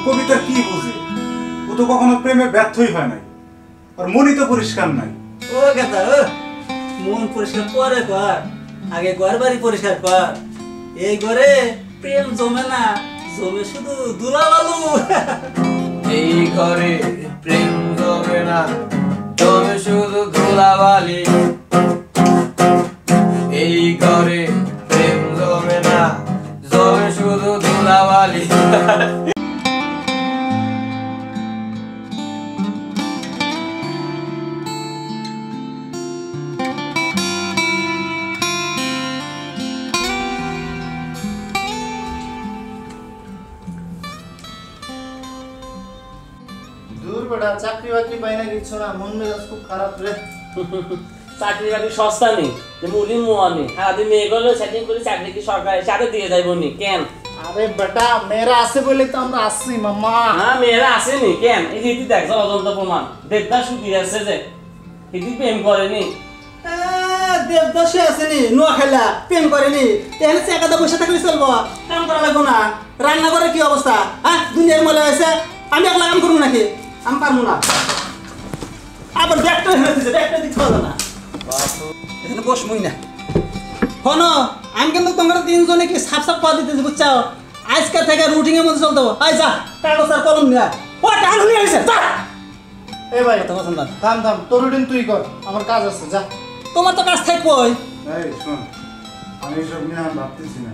কবিতা কি বুঝে? ও তো কখনো প্রেমে ব্যর্থই হয় নাই, আর মনই তো পরিষ্কার নাই। ও কথা মন পরিষ্কার পরে কর, আগে ঘর বাড়ি পরিষ্কার কর। এই ঘরে প্রেম জমে না, জমে শুধু দুলাবালু। এই ঘরে প্রেম জমে না, জমে শুধু ধুলাবালি। এই ঘরে প্রেম জমে না, জমে শুধু ধুলাবালি। দূর বেটা, চাকরি বাকরি পাই না কিছু না, মন মেজাজ খুব খারাপ রে। চাকরি বাকরি সস্তা নেই, মুলি মোয়া নেই। সারাদিন মেয়ে করলে সেটিং করে চাকরি কি সরকারের সাথে দিয়ে যাইব নি? কেন? আরে বেটা, মেয়েরা আছে বলে তো আমরা আসছি মামা। হ্যাঁ, মেয়েরা আসেনি কেন? এই রীতি দেখছ অজন্ত প্রমাণ। দেবদাস সুতি আছে যে এটি প্রেম করেনি। দেবদাসে আসেনি, নোয়া খেলা প্রেম করেনি, এখানে চেকাতে বসে থাকলে চলবো? কাম করা লাগবো না? রান্না করে কি অবস্থা? হ্যাঁ, দুনিয়ার মলে হয়েছে, আমি একলা কাম করবো নাকি? আমি পারবো না। আবার ব্যাগটা হয়ে দিচ্ছে, ব্যাগটা দিতে পারবো না। এখানে বসমই না। হনো, আমি কিন্তু তোমার তিনজনে কি সাপ সাপ পাওয়া দিতেছি, বুঝছো? আজকে থেকে রুটিনের মধ্যে চলতে হবে। আয় যা, কাগজ আর কলম নিয়ে ও টাকা নিয়ে আসে যা। এ ভাই কথা পছন্দ না। থাম থাম, তোর রুটিন তুই কর, আমার কাজ আছে, যা। তোমার তো কাজ থাকবোই। এই শোন, আমি এসব নিয়ে আর ভাবতেছি না।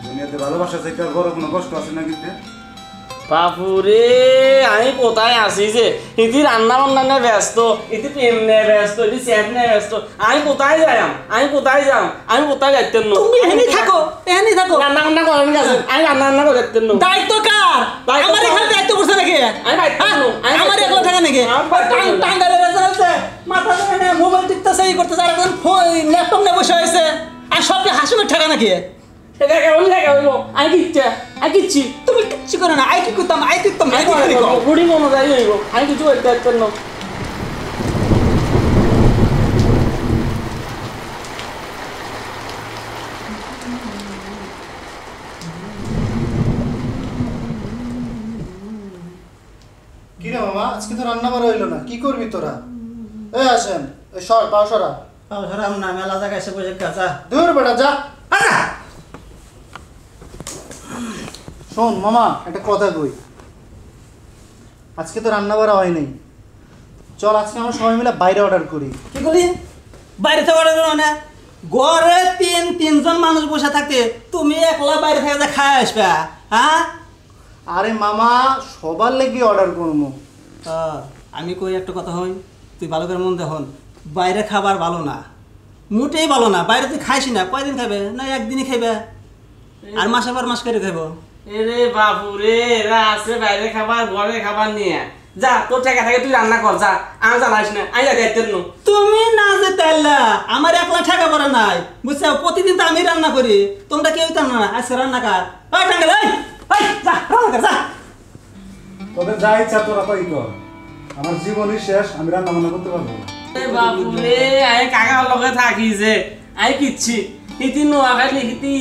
দুনিয়াতে ভালোবাসা থেকে আর বড় কোনো কষ্ট আছে নাকি? বাপুরে, আমি কোথায় আসি যে ইতি রান্না বান্না নিয়ে ব্যস্ত, ইতি প্রেম নিয়ে ব্যস্ত, ইতি চ্যাট নিয়ে ব্যস্ত। আমি কোথায় যাইম? আমি কোথায় যাম? আমি কোথায় যাইতেন? তুমি এখানেই থাকো, এখানেই থাকো। রান্না বান্না করেন গেছেন, আমি রান্না বান্না করে যাইতেন। দায়িত্ব কার? আমার এখানে দায়িত্ব করছে নাকি? আমার একলা থাকা নাকি? টাঙ্গালে রেজাল্টে মাথা ধরে মোবাইল টিপতেছে, এই করতেছে, আর এখন ল্যাপটপ নিয়ে বসে হয়েছে, আর সবকে হাসিমের ঠেকা নাকি? আমি কিচ্ছি তুমি কিচ্ছু করো না। আই কি করতাম, আই করতাম, আই কি করতাম। রুটিন অনুযায়ী হইব, আমি কিছু করতে পারতেন না। কি রে মামা, আজকে তো রান্না করা হইলো না, কি করবি তোরা? এই আসেন, এই সর পাও সরা। সরাম না, মেলা জায়গায় এসে বসে কাজা। দূর বেটা, যা। শোন মামা, একটা কথা কই, আজকে তো রান্না করা হয় নাই, চল আজকে আমরা সবাই মিলে বাইরে অর্ডার করি। কি করি? বাইরে থেকে অর্ডার করো না? ঘরে তিনজন মানুষ বসে থাকতে তুমি একলা বাইরে থেকে যা খায় আসবে? হ্যাঁ, আরে মামা, সবার লেগে অর্ডার করবো। আমি কই একটা কথা হই, তুই ভালো করে মন দেখুন, বাইরে খাবার ভালো না, মোটেই ভালো না। বাইরে তুই খাইস না, কয়দিন খাবে? না একদিনই খাইবে, আর মাসের পর মাস করে খাইব। এরে বাপুরে, এরা আছে বাইরে খাবার ঘরে খাবার নিয়ে। যা, তোর টাকা থাকে তুই রান্না কর, যা। আমি জানাইস না, আমি যাইতেন না। তুমি না যে তাইলা, আমার একলা ঠেকা পড়ে নাই, বুঝছো? প্রতিদিন তো আমি রান্না করি, তোমরা কেউ তো না। আজকে রান্না কার? ওই টাঙ্গেল, যা রান্না কর, যা। তোদের যা ইচ্ছা তোরা তাই কর, আমার জীবনই শেষ, আমি রান্না বান্না করতে পারবো না। বাপুরে, আমি কাকার লগে থাকি যে আমি কিচ্ছি ইতি নোয়াখালী ইতি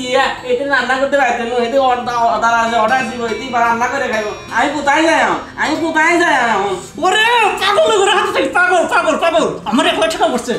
এটি রান্না করতে পারতেন, এটি অর্ডার আছে, অর্ডার দিব, এটি রান্না করে খাইব। আমি কোথায় যাই? আমি কোথায় যাই? ওরে পাগল, হাতে থেকে পাগল পাগল পাগল, আমার একলা ঠেকা পড়ছে।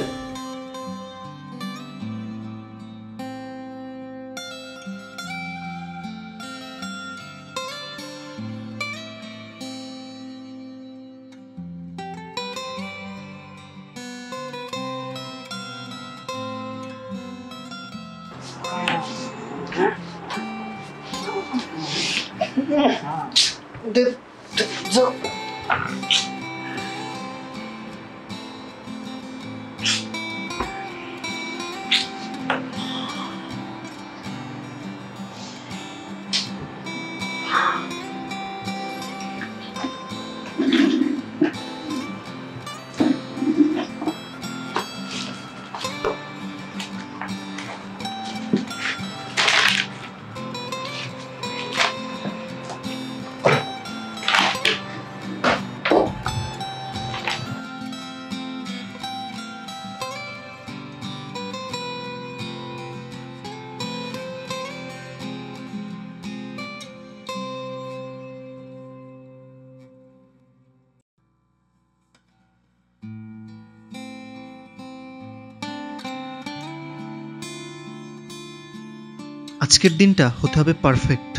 আজকের দিনটা হতে হবে পারফেক্ট,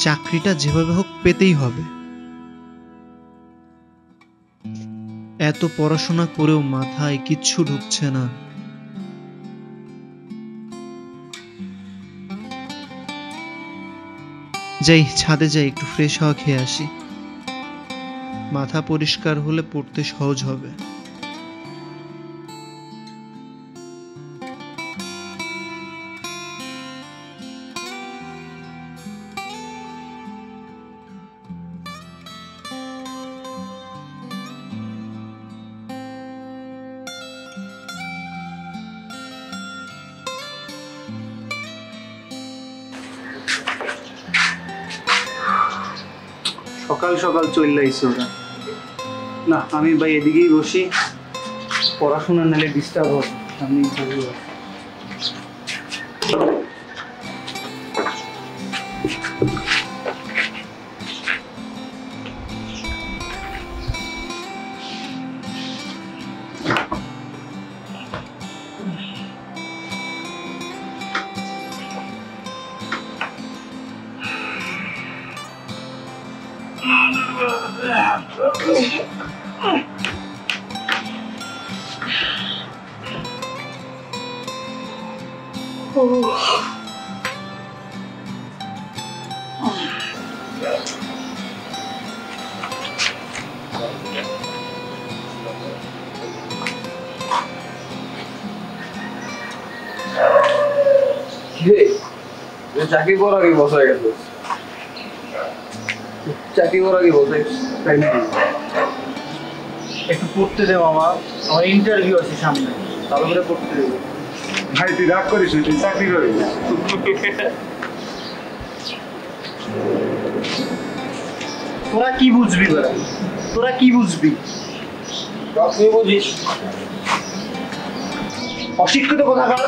চাকরিটা যেভাবে হোক পেতেই হবে। এত পড়াশোনা করেও মাথায় কিচ্ছু ঢুকছে না। যাই ছাদে যাই, একটু ফ্রেশ হাওয়া খেয়ে আসি। মাথা পরিষ্কার হলে পড়তে সহজ হবে। সকাল সকাল চলে আইছে ওরা। না আমি ভাই এদিকেই বসি, পড়াশোনা নালে ডিস্টার্ব হবে। আমি চাকরি করা কি বসে গেছে? চাকরি করা কি বসে একটু পড়তে দে মামা, আমার ইন্টারভিউ আছে সামনে, ভালো করে পড়তে দেবো। ভাই তুই রাগ করিস না, তুই চাকরি করিস। তোরা কি বুঝবি বলা, তোরা কি বুঝবি? তুই বুঝিস? অশিক্ষিত কোথাকার।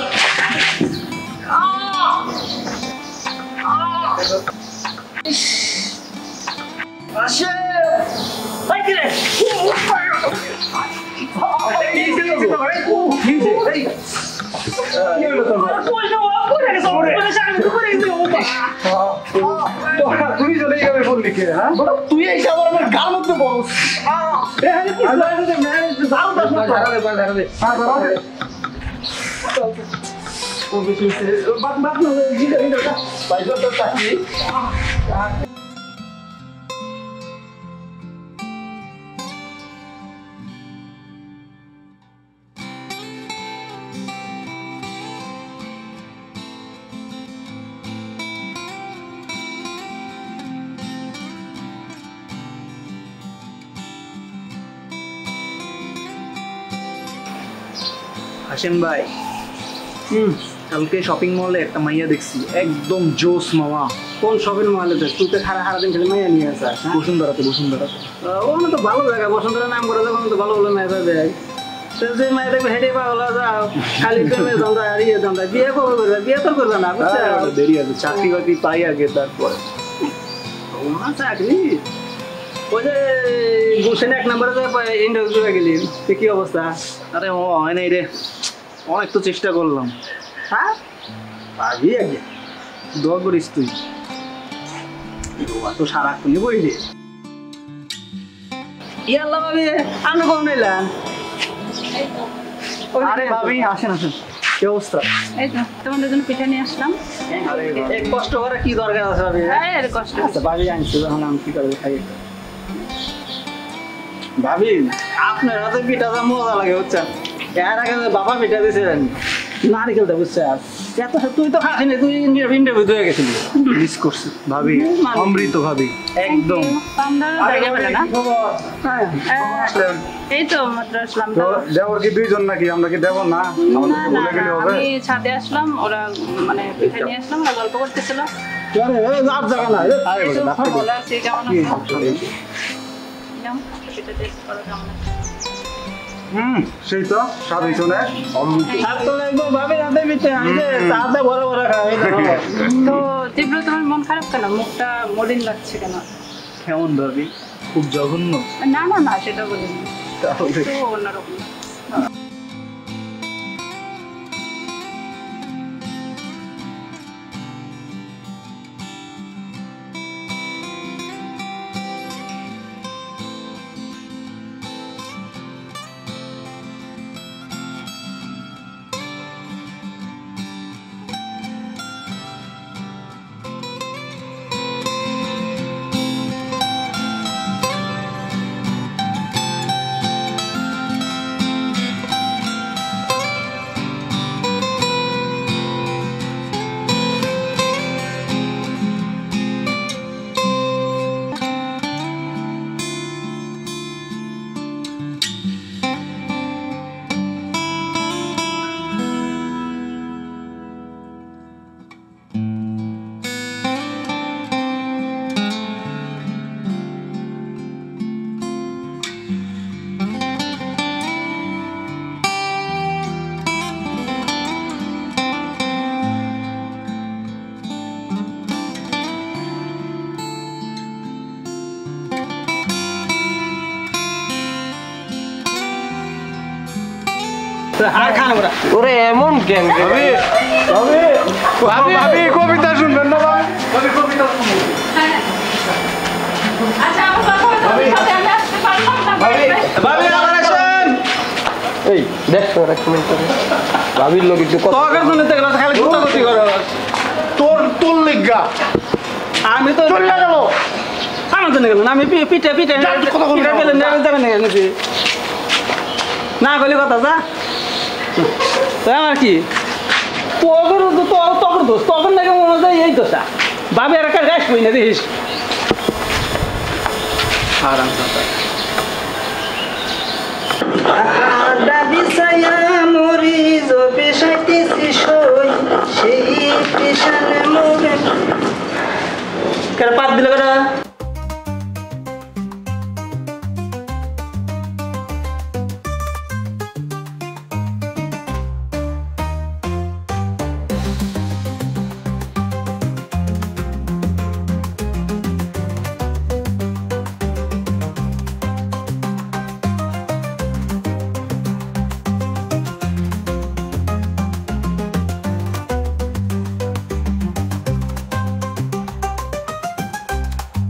আসে তুই চলে যাবে বললি কে? হ্যাঁ তুই এসে আবার আমার গার মধ্যে বস। হাসেম ভাই, কালকে শপিং মলে একটা মাইয়া দেখছি, একদম জোস মামা। কোন শপিং মলে? তুই তো সারা দিন খালি মাইয়া নিয়ে আসা। বসুন্ধরাতে, বসুন্ধরাতে। ওখানে তো ভালো জায়গা, বসুন্ধরা নাম করে যখন তো ভালো ভালো মেয়ে পাবে। যে মেয়ে দেখবে হেঁটে পাগল যাও, খালি প্রেমের ধান্দা আর ইয়ে ধান্দা। বিয়ে কবে করবে? বিয়ে তো করবে না, বুঝছো? দেরি আছে, চাকরি বাকরি পাই আগে তারপরে। চাকরি ওই যে গুলশানে 1 নম্বরে ইন্টারভিউ দিতে গেলি, কি অবস্থা? আরে ও হয় নাই রে, অনেক তো চেষ্টা করলাম। হ্যাঁ পাবি আগে, দোয়া করিস তুই। তো সারাক্ষণই বইলি। ইয়াল্লা ভাবি, আমি কম নিলাম। আরে ভাবি আসেন আসেন, কি অবস্থা? এই তো তোমাদের জন্য পিঠা নিয়ে আসলাম। এক কষ্ট করে কি দরকার আছে ভাবি? এর কষ্ট আচ্ছা ভাবি আনছি, যখন আমি কি করবো খাই। ভাবি আপনার হাতে পিঠাটা মজা লাগে, বুঝছেন? এর আগে বাবা পিঠা দিয়েছিলেন নারিকেলটা, বুঝছেন? তুই তো খাসিনি, তুই ইন্টারভিউ হয়ে গেছিলি। মিস করছি ভাবি, অমৃত ভাবি একদম। এই তো মাত্র আসলাম। দেবর কি দুইজন নাকি? আমরা কি দেবর না? না না না, আমি ছাদে আসলাম, ওরা মানে পিঠা নিয়ে আসলাম, ওরা গল্প করতেছিল। আর জায়গা নাই। ভালো আছি, কেমন আছো? কেমন পিঠা টেস্ট করো, কেমন আছে? সেই তো স্বাদ হইছো না? স্বাদ তো লাগবে ভাবি, রাতে পিঠা আমি যে চাতে বড় বড় খাই। তো তীব্র, তোমার মন খারাপ কেন? মুখটা মলিন লাগছে কেন? কেমন ভাবি? খুব জঘন্য? না না না, সেটা বলিনি, তাহলে তো অন্যরকম। আর খান ওরা ওরে এমন কেন ভাবি ভাবি কবিতা শুনবেন না ভাবি কবিতা শুনবেন আচ্ছা আমার কথা হলো আমি আসতে পারলাম না ভাবি আবার আসেন এই দেখ তোরা কমেন্ট করে ভাবির লোক একটু কথা তোর জন্য দেখলাম খালি গুতাগুতি করো তোর লিগা আমি তো চলে গেল আমার জন্য গেল আমি পিঠে পিঠে কথা বলবি না। পিঠে পেলেন যাবেন নাকি না কইলে কথা যা তো আমার কি তোর দোষ তখন নাকি মনে হয় এই দোষা বাবে আর একটা গাছ কই না দেখিস আরাম আড্ডা বিছায়া মরি জবে সাইতেছি সই সেই পেশানে মোরে কেন পাত দিলে কেন